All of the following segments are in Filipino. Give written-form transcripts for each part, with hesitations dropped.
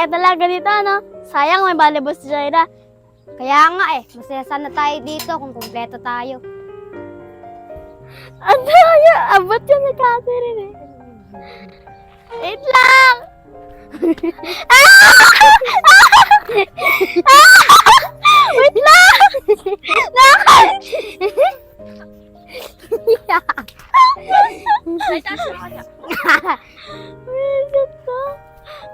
masaya talaga dito, no? Sayang may volleyball si Jaira. Kaya nga masaya sana tayo dito kung kumpleto tayo. Ang daya! Abot yun ni Catherine eh. Wait lang! Wait lang! Ay, taas na kanya.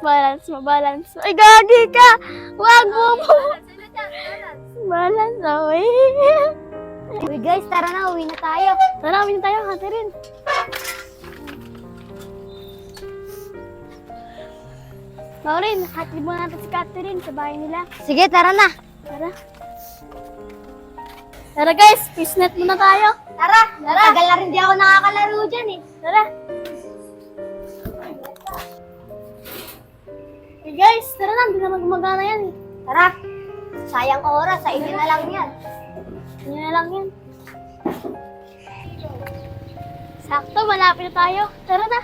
Balance mo, balance mo. Ay, gagi ka! Wag mo mo! Balance, okay. Uy guys, tara na, uwi na tayo. Tara, uwi na tayo, Catherine. Maureen, hatid mo natin si Catherine sa bahay nila. Sige, tara na. Tara. Tara guys, fishnet muna tayo. Tara, tagal na rin di ako nakakalaro dyan Tara. Hey guys, tara na, hindi naman gumagana yan eh. Tara, sayang oras, sa inyo na lang yan. Hindi na lang yan. Sakto, malapit na tayo. Tara na.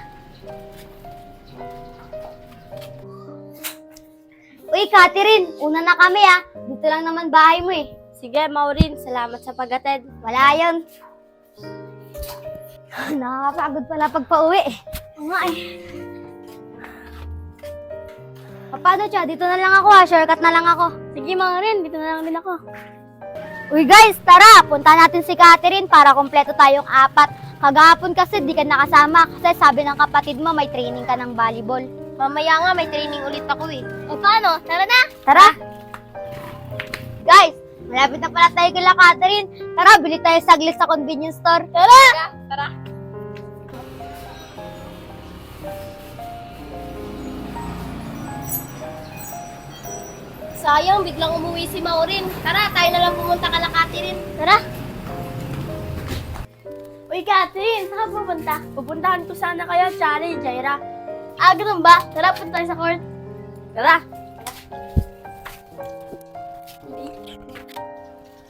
Uy, Catherine, una na kami Dito lang naman bahay mo Sige, Maureen, salamat sa pag-attend. Wala yun. Nakakapagod pala pag pauwi Oo nga eh. Paano siya? Dito na lang ako shortcut na lang ako. Sige, Maureen, dito na lang din ako. Uy guys, tara! Punta natin si Catherine para kompleto tayong 4. Kagahapon kasi di ka nakasama kasi sabi ng kapatid mo may training ka ng volleyball. Mamaya nga, may training ulit ako eh. O paano? Tara na! Tara! Guys, malapit na pala tayo kila Catherine. Tara, bili tayo saglit sa convenience store. Tara! Tara! Sayang, biglang umuwi si Maureen. Tara, tayo na lang pumunta kala Catherine. Tara! Uy, Catherine, saan ka pupunta? Pupuntahan ko sana kayo, Charlie, Jaira. Ganun ba? Tara, punta tayo sa court. Tara!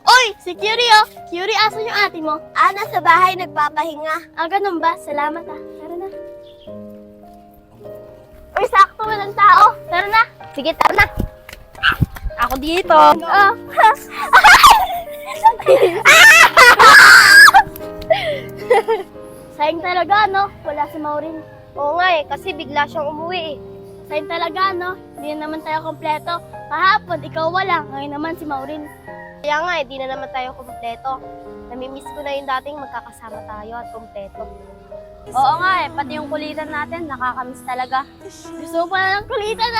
Uy, si Curie oh! Curie, asan yung ate mo? Nasa bahay, nagpapahinga. Ganun ba? Salamat Tara na. Uy, sakto, walang tao. Tara na. Sige, tara na. Ako dito. Sayang talaga, no? Wala si Maureen. Oo nga kasi bigla siyang umuwi Sayang talaga, no? Hindi na naman tayo kompleto. Kahapon, ikaw wala. Ngayon naman si Maureen. Kaya nga di na naman tayo kompleto. Namimiss ko na yung dating magkakasama tayo at kompleto. Oo nga pati yung kulitan natin, nakakamiss talaga. Gusto mo pa na ng kulitan,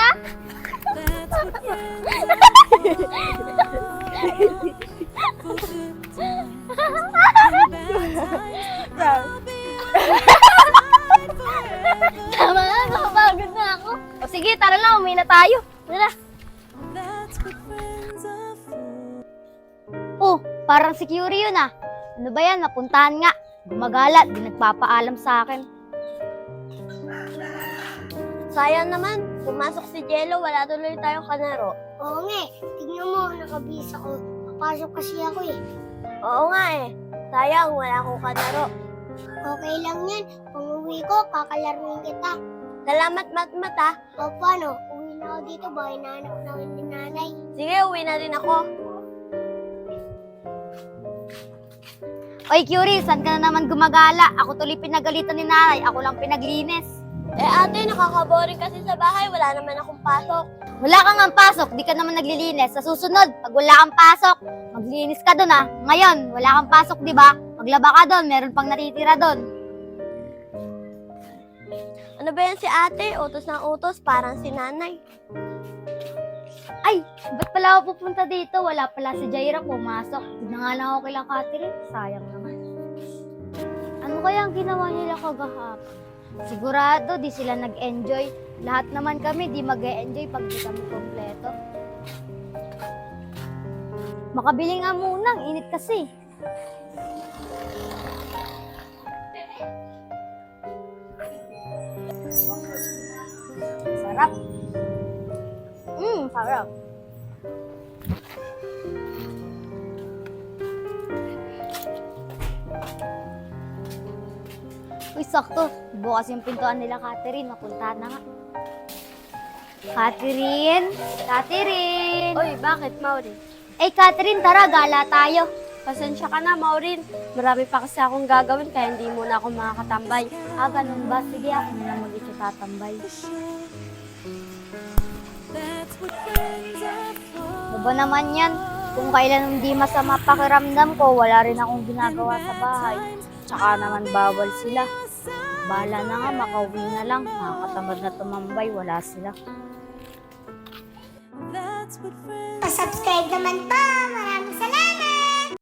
Tama na, nakapagod na ako. O sige, tara na, umuwi na tayo. Tara. Oh, parang si Curie yun Ano ba yan? Napuntahan nga. Gumagala, di nagpapaalam sa akin. Sayang naman, pumasok si Jello, wala tuloy tayong kanaro. Oo nga tingnan mo, nakabihis ako. Napasok kasi ako Oo nga sayang, wala akong kanaro. Okay lang yan, pag uwi ko, kakalaruin kita. Salamat, Matmat O paano, uwi na ako dito, baka hinahanap namin ni nanay. Sige, uwi na rin ako. Oy, Curie, saan ka na naman gumagala? Ako tuloy pinagalitan ni nanay, ako lang pinaglinis. Ate, nakaka-boring kasi sa bahay, wala naman akong pasok. Wala kang ang pasok, di ka naman naglilinis. Sa susunod, pag wala kang pasok, maglinis ka dun Ngayon, wala kang pasok, di ba? Maglaba ka dun, meron pang natitira dun. Ano ba yan si ate? Utos ng utos, parang si nanay. Ay, ba't pala ako pupunta dito? Wala pala si Jaira pumasok. Di na nga lang ako kila Catherine. Sayang naman. Ano kaya ang ginawa nila kagahapon? Sigurado, di sila nag-enjoy. Lahat naman kami, di mag-enjoy pag di kami kompleto. Makabili nga muna, ang init kasi. Sarap. Sarap. Uy, sakto. Bukas yung pintuan nila, Catherine. Napuntahan na nga. Catherine? Catherine? Oy, bakit, Maureen? Eh, Catherine, tara, gala tayo. Pasensya ka na, Maureen. Marami pa kasi akong gagawin kaya hindi muna ako makakatambay. Ah, ganun ba? Sige, ako na mag-isa tatambay. Ano ba naman yan? Kung kailan hindi masama pakiramdam ko, wala rin akong ginagawa sa bahay. Tsaka naman bawal sila. Bahala na nga, makauwi na lang. Nakakatamad na tumambay, wala sila. Pa-subscribe naman po. Maraming salamat.